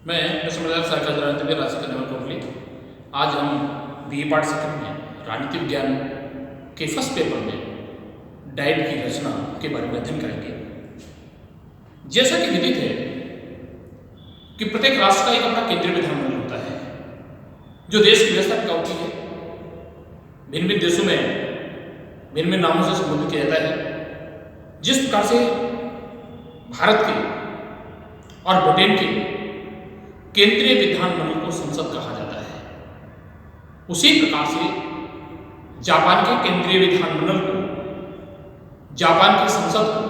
मैं विश्वविद्यालय शाखा राजनीति राशि का कोहली। आज हम BE पार्ट सेकंड में राजनीति विज्ञान के फर्स्ट पेपर में डाइट की रचना के बारे में अध्ययन करेंगे। जैसा कि विदित है कि प्रत्येक राष्ट्र का एक अपना केंद्रीय विधानमंडल होता है जो देश की व्यवस्था टिकाती है। भिन्न भिन्न देशों में भिन्न भिन्न नामों से संबोधित किया जाता है। जिस प्रकार से भारत के और ब्रिटेन के केंद्रीय विधानमंडल को संसद कहा जाता है, उसी प्रकार से जापान के केंद्रीय विधानमंडल को, जापान की संसद को,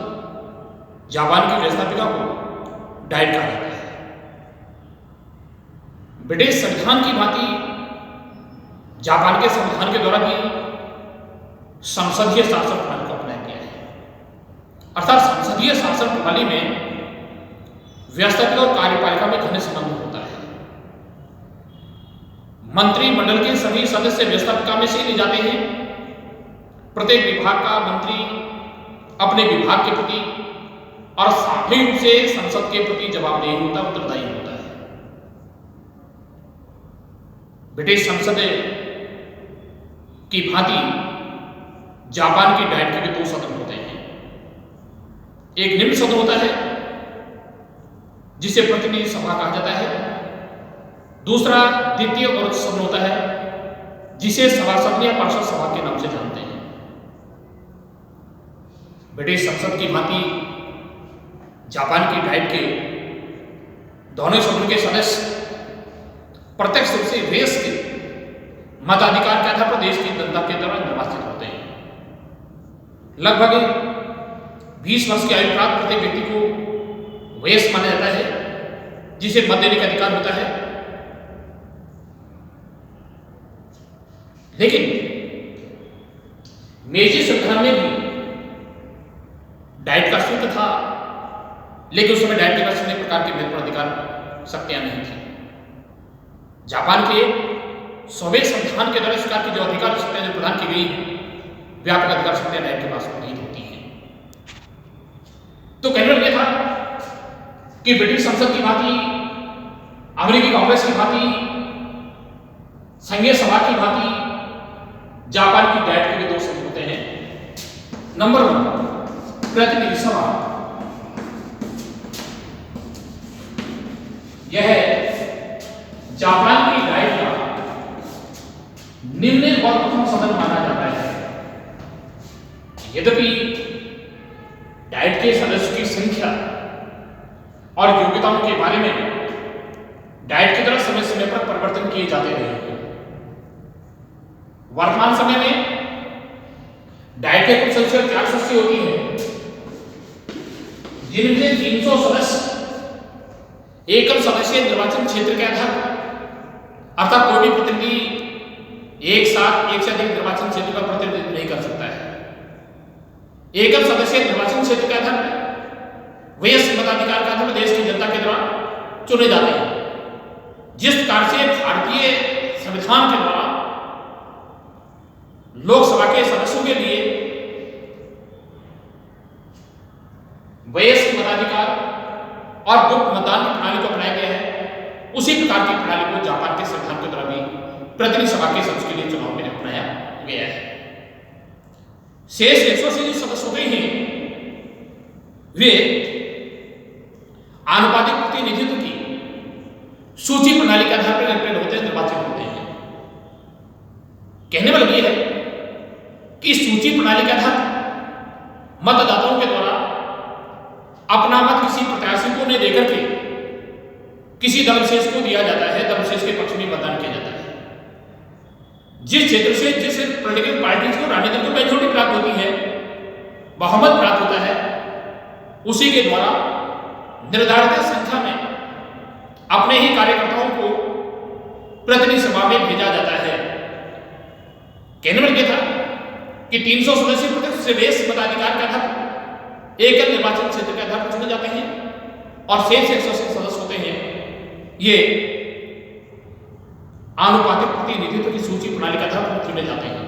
जापान की व्यवस्थापिका को डाइट कहा जाता है। ब्रिटिश संविधान की भांति जापान के संविधान के द्वारा भी संसदीय शासन प्रणाली को अपनाया गया है। अर्थात संसदीय शासन प्रणाली में व्यवस्थापिका और कार्यपालिका में घनिष्ठ संबंध होता है। मंत्रिमंडल के सभी सदस्य व्यवस्थापिका में से लिए जाते हैं। प्रत्येक विभाग का मंत्री अपने विभाग के प्रति और सामूहिक रूप से संसद के प्रति जवाबदेही होता है, उत्तरदायी होता है। ब्रिटिश संसद की भांति जापान की डाइट के भी दो सदन होते हैं। एक निम्न सदन होता है जिसे प्रतिनिधि सभा कहा जाता है, दूसरा द्वितीय और उच्च सदन होता है जिसे सभासद या पार्षद सभा के नाम से जानते हैं। ब्रिटिश संसद की भांति जापान की डाइट के दोनों सदनों के सदस्य प्रत्यक्ष रूप से देश के मताधिकार के आधार पर देश की जनता के द्वारा निर्वाचित होते हैं। लगभग 20 वर्ष की आयु प्राप्त प्रत्येक व्यक्ति को वयस्क माना जाता है जिसे मत देने का अधिकार होता है। लेकिन मेजी संविधान में भी डाइट का सूत्र था, लेकिन उस समय डाइट के पास अनेक प्रकार के महत्वपूर्ण अधिकार शक्तियां नहीं थी। जापान के सोवियत संविधान के द्वारा स्वीकार की जो अधिकार शक्तियां जो प्रदान की गई व्यापक अधिकार शक्तियां डाइट के पास नहीं होती हैं। तो कहने लगे था कि ब्रिटिश संसद की भांति, अमेरिकी कांग्रेस की भांति, संघीय सभा की भांति जापान की डाइट के भी दो सदन होते हैं। नंबर 1 प्रतिनिधि सभा। यह जापान की डाइट का निम्न और प्रथम सदन माना जाता है। यद्यपि डाइट के सदस्यों की संख्या और योग्यताओं के बारे में डाइट की तरफ समय समय पर परिवर्तन किए जाते रहे हैं। वर्तमान समय में डाइट के कुल सदस्य 4 सदस्य होती है, जिनमें 300 सदस्य एकल सदस्यीय निर्वाचन क्षेत्र के आधार पर, अर्थात कोई भी प्रतिनिधि एक साथ एक से अधिक निर्वाचन क्षेत्र का प्रतिनिधित्व नहीं कर सकता है। एकल सदस्यीय निर्वाचन क्षेत्र के आधार पर वयस्क मताधिकार के आधार पर देश की जनता के द्वारा चुने जाते हैं। जिस प्रकार से भारतीय संविधान के द्वारा लोकसभा के सदस्यों के लिए वयस्क मताधिकार और गुप्त मतदान की प्रणाली को अपनाया गया है, उसी प्रकार की प्रणाली को जापान के संविधान के द्वारा भी प्रतिनिधि सभा के सदस्य के लिए चुनाव में अपनाया गया है। शेष 180 जो सदस्य होते हैं वे आनुपातिक प्रतिनिधित्व की सूची प्रणाली के आधार पर इलेक्टेड होते हैं, निर्वाचित होते हैं। कहने वाला यह है कि सूची प्रणाली के आधार पर मतदाताओं के द्वारा अपना मत किसी प्रत्याशी को नहीं देकर के किसी दल विशेष को दिया जाता है, दल विशेष के पक्ष में मतदान किया जाता है। जिस क्षेत्र से जिस पॉलिटिकल पार्टी को राजनीतिक को मेजोरिटी प्राप्त होती है, बहुमत प्राप्त होता है, उसी के द्वारा निर्धारित संख्या में अपने ही कार्यकर्ताओं को प्रतिनिधि सभा में भेजा जाता है। कहने में यह था कि 300 सदस्य प्रत्यक्ष से वयस्क मताधिकार के आधार पर एकल निर्वाचन क्षेत्र के आधार पर चुने जाते हैं और शेष 180 सदस्य होते हैं ये आनुपातिक प्रतिनिधित्व की सूची प्रणाली के आधार पर चुने जाते हैं।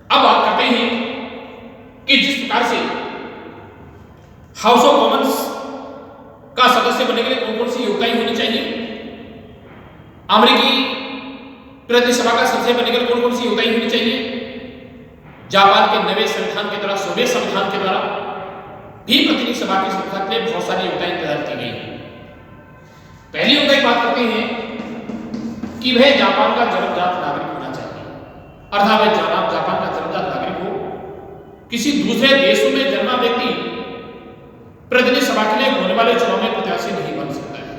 अब बात करते हैं कि जिस प्रकार से हाउस ऑफ कॉमन्स का सदस्य बनने के लिए कौन कौन सी योग्यताएं होनी चाहिए। अमेरिकी प्रतिनिधि सभा का सदस्य बनने के लिए कौन कौन सी योग्यताएं होनी चाहिए? जापान के नवे संविधान के द्वारा, सोवियत संविधान के द्वारा भी प्रतिनिधि सभा की संस्था के लिए बहुत सारी योग्यताएं निर्धारित की गई हैं। पहली योग्यता की बात करते हैं कि वह जापान का जन्मजात नागरिक होना चाहिए, अर्थात वह जापान का जन्मजात नागरिक हो। किसी दूसरे देशों में जन्मा व्यक्ति प्रतिनिधि सभा के लिए होने वाले चुनाव में प्रत्याशी नहीं बन सकता है।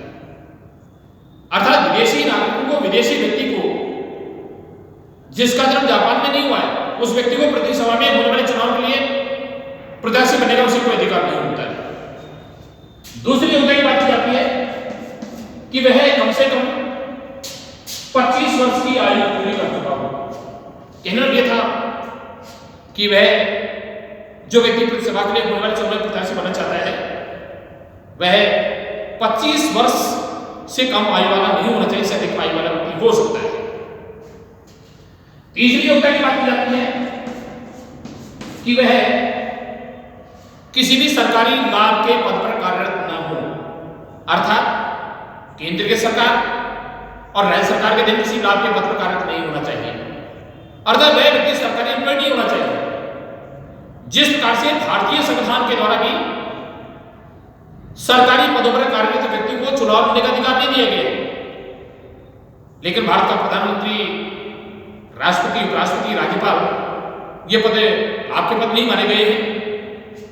अर्थात विदेशी नागरिकों को, विदेशी व्यक्ति को जिसका जन्म जापान में नहीं हुआ है, उस व्यक्ति को प्रतिनिधि सभा में होने वाले चुनाव के लिए प्रत्याशी बनने का उसे कोई अधिकार नहीं होता है। दूसरी योग्यता की बात की जाती है कि वह कम से कम 25 वर्ष की आयु पूरी कर चुका हो। कहना यह था कि वह जो व्यक्ति प्रतिनिधि सभा के लिए होने वाले चुनाव में प्रत्याशी बनना चाहता है, वह 25 वर्ष से कम आयु वाला नहीं होना चाहिए, से अधिक आयु वाला व्यक्ति हो सकता है। तीसरी योग्यता की बात की जाती है कि वह किसी भी सरकारी लाभ के पद पर कार्यरत न हो, अर्थात केंद्र की सरकार और राज्य सरकार के दिन किसी लाभ के पद पर कार्यरत नहीं होना चाहिए, अर्थात वह व्यक्ति सरकारी एम्प्लॉय नहीं होना चाहिए। जिस प्रकार से भारतीय संविधान के द्वारा भी सरकारी पदों पर कार्यरत व्यक्ति को चुनाव लड़ने का अधिकार नहीं दिया गया, लेकिन भारत का प्रधानमंत्री, राष्ट्रपति, उपराष्ट्रपति, राज्यपाल ये पद आपके पद नहीं माने गए हैं।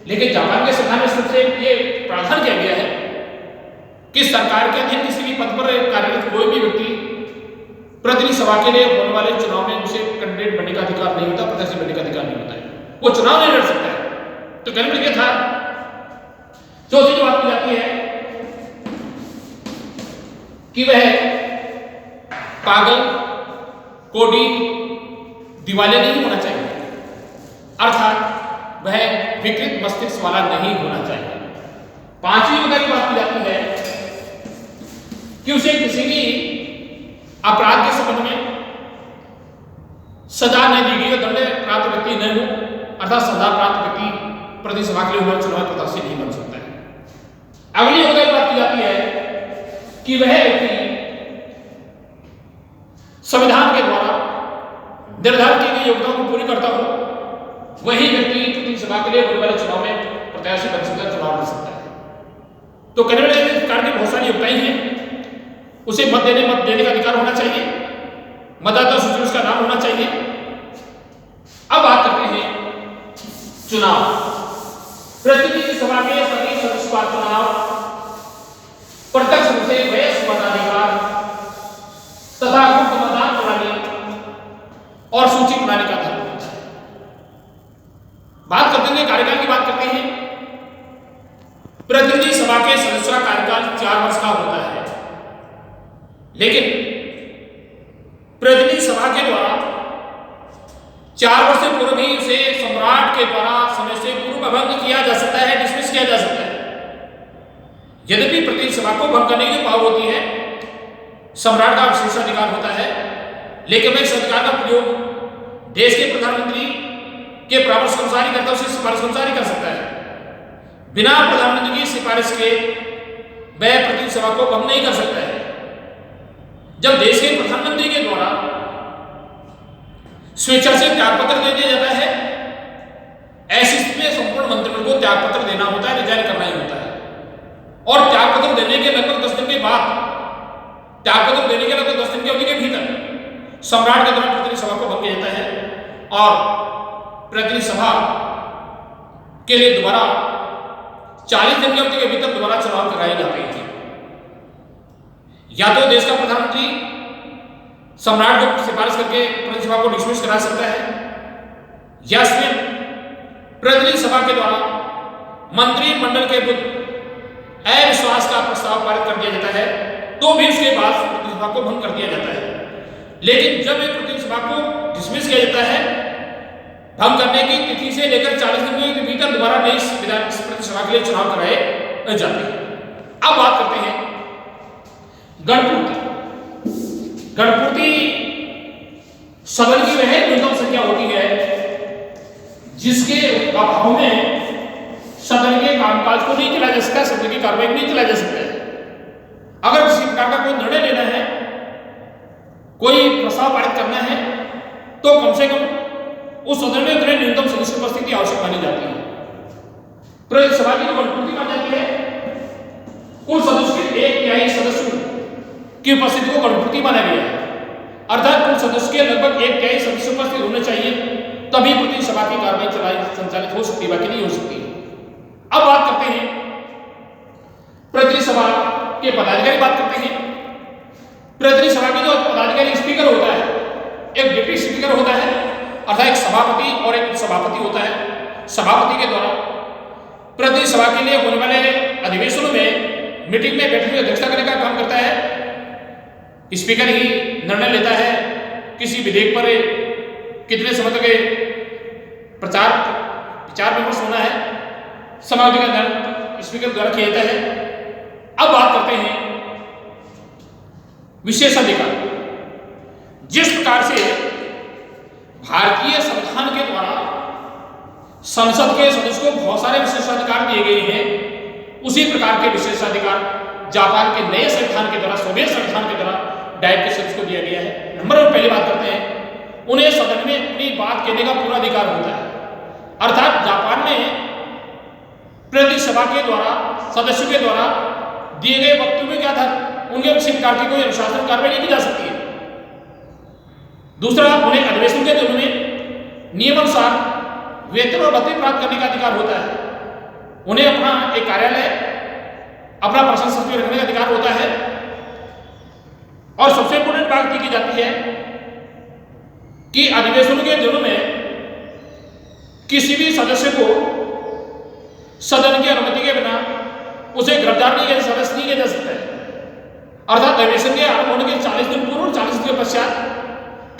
लेकिन जापान के संविधान में सबसे ये प्रावधान किया गया है कि सरकार के अधीन किसी भी पद पर कार्यरत कोई भी व्यक्ति प्रतिनिधि सभा के लिए होने वाले चुनाव में उसे कैंडिडेट बनने का अधिकार नहीं होता, प्रत्याशी बनने का अधिकार नहीं होता है, वो चुनाव नहीं लड़ सकता है। तो कहने लगे था। चौथी जो बात की जाती है कि वह पागल, कोड़ी, दिवालिया नहीं होना चाहिए, अर्थात वह विकृत मस्तिष्क वाला नहीं होना चाहिए। पांचवी योग्यता की बात की जाती है कि उसे किसी भी अपराध के संबंध में सजा नहीं दी गई, दंड प्राप्त व्यक्ति न हो, अर्थात सजा प्राप्त व्यक्ति प्रतिनिधि सभा के लिए हुआ चुनाव प्रत्याशी नहीं बन सकता है। अगली योग्यता की बात की जाती है कि वह व्यक्ति संविधान के द्वारा निर्धारित की गई योग्यताओं को पूरी करता हो, वही व्यक्ति प्रतिनिधि सभा के लिए होने वाले चुनाव में प्रत्याशी बन सकता है, चुनाव लड़ सकता है। तो कहने वाले प्रकार की बहुत सारी योग्यताएं हैं। उसे मत देने का अधिकार होना चाहिए, मतदाता सूची में उसका नाम होना चाहिए। अब बात करते हैं चुनाव। प्रतिनिधि सभा के सभी सदस्यों का चुनाव प्रत्यक्ष रूप से वयस्क मताधिकार तथा गुप्त मतदान प्रणाली और सूची प्रणाली का आधार होता है। बात करते हैं कार्यकाल की बात करते हैं। प्रतिनिधि सभा के सदस्यों का कार्यकाल 4 वर्ष का होता है, लेकिन प्रतिनिधि सभा के द्वारा 4 वर्ष से पूर्व ही उसे सम्राट के द्वारा समय से पूर्व भंग किया जा सकता है, डिसमिस किया जा सकता है। यद्यपि प्रतिनिधि सभा को भंग करने की पावर होती है, सम्राट का विशेषाधिकार होता है, लेकिन वह इस अधिकार का प्रयोग देश के प्रधानमंत्री के परामर्श के अनुसार ही करता है, उसे सिफारिश के अनुसार ही कर सकता है। बिना प्रधानमंत्री की सिफारिश के वह प्रतिनिधि सभा को भंग नहीं कर सकता है। जब देश के प्रधानमंत्री के द्वारा स्वेच्छा से त्यागपत्र दे दिया जाता है, ऐसी स्थिति में संपूर्ण मंत्रिमंडल को त्यागपत्र देना होता है, रिजाइन करना ही होता है। और त्यागपत्र देने के लगभग 10 दिन के बाद, त्यागपत्र देने के लगभग 10 दिन की अवधि के भीतर सम्राट के द्वारा प्रतिनिधि सभा को भंग किया जाता है और प्रतिनिधि सभा के लिए दोबारा 40 दिन की अवधि के भीतर दोबारा चुनाव कराए जाते हैं। या तो देश का प्रधानमंत्री सम्राट को सिफारिश करके प्रतिनिधि सभा को डिसमिस करा सकता है, या फिर प्रतिनिधि सभा के द्वारा मंत्रिमंडल के विरुद्ध अविश्वास का प्रस्ताव पारित कर दिया जाता है, तो भी उसके बाद प्रतिनिधि सभा को भंग कर दिया जाता है। लेकिन जब एक प्रतिनिधि सभा को डिसमिस किया जाता है, भंग करने की तिथि से लेकर 40 दिन के भीतर दोबारा नई प्रतिनिधि सभा के लिए चुनाव कराए जाते हैं। अब बात करते हैं गणपूर्ति। गणपूर्ति सदन की वह न्यूनतम संख्या होती है जिसके अभाव में सदन के कामकाज को नहीं चलाया जा सकता, सदन की कार्रवाई नहीं चलाया जा सकता है। अगर किसी प्रकार का कोई निर्णय लेना है कोई प्रस्ताव पारित करना है तो कम से कम उस सदन में उतने न्यूनतम सदस्य उपस्थिति आवश्यक मानी जाती है। प्रतिनिधि सभा की जो अनुमति मानी जाती है, कुल सदस्य के 1/3 सदस्यों की उपस्थिति को गणपूर्ति माना गया है, अर्थात कुल सदस्य के लगभग 1/3 सदस्य उपस्थित होने चाहिए, तभी प्रतिनिधि सभा की कार्रवाई संचालित हो सकती है, बाकी नहीं हो सकती। अब बात करते हैं प्रतिनिधि सभा के पदाधिकारी, बात करते हैं प्रतिनिधि सभा के जो पदाधिकारी स्पीकर होता है, एक डिप्टी स्पीकर होता है, अर्थात एक सभापति और एक सभापति होता है। सभापति के द्वारा प्रतिनिधि सभा के लिए होने वाले अधिवेशनों में मीटिंग में बैठने की अध्यक्षता करने का काम करता है। स्पीकर ही निर्णय लेता है किसी विधेयक पर कितने समय तक विचार विमर्श होना है, समाधि का निर्णय स्पीकर द्वारा किया जाता है। अब बात करते हैं विशेषाधिकार। जिस प्रकार से भारतीय संविधान के द्वारा संसद के सदस्य को बहुत सारे विशेषाधिकार दिए गए हैं, उसी प्रकार के विशेषाधिकार जापान के नए संविधान के द्वारा, सोवियत संविधान के द्वारा डाइट के सदस्य को दिया गया है। नंबर वन, पहली बात करते हैं, उन्हें सदन में अपनी बात कहने का पूरा अधिकार होता है। अर्थात जापान में प्रतिनिधि सभा के द्वारा, सदस्यों के द्वारा दिए गए वक्तव्य के आधार उनके किसी प्रकार की कोई अनुशासन कार्रवाई नहीं की जा सकती है। दूसरा, उन्हें अधिवेशन के दिनों में नियमानुसार वेतन और भत्ते प्राप्त करने का अधिकार होता है। उन्हें अपना एक कार्यालय, अपना प्रशासन सचिव रखने का अधिकार होता है। और सबसे इंपोर्टेंट बात की जाती है कि अधिवेशनों के दिनों में किसी भी सदस्य को सदन की अनुमति के बिना उसे गिरफ्तार नहीं किया, सदस्य नहीं किया जा सकता है। अर्थात अधिवेशन के आरंभ होने के 40 दिन पूर्व और 40 दिन के पश्चात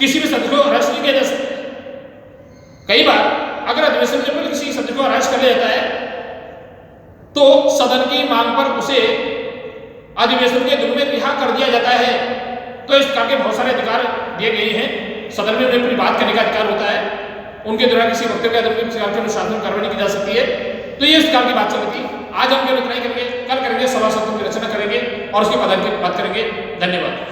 किसी भी सदस्य को अरेस्ट नहीं किया जा सकता। कई बार अगर अधिवेशन के पहले किसी सदस्य को अरेस्ट कर लिया जाता है तो सदन की मांग पर उसे अधिवेशन के दिनों में रिहा कर दिया जाता है। तो इस प्रकार के बहुत सारे अधिकार दिए गए हैं। सदन में उन्हें अपनी बात करने का अधिकार होता है, उनके द्वारा किसी वक्तव्य के आधार पर अनुशासन कार्रवाई नहीं की जा सकती है। तो ये इस प्रकार की बात चलती है। आज हम केवल इतना ही करेंगे, कल करेंगे सभा सत्रों की रचना करेंगे और उसके पदाधिकारी की बात करेंगे। धन्यवाद।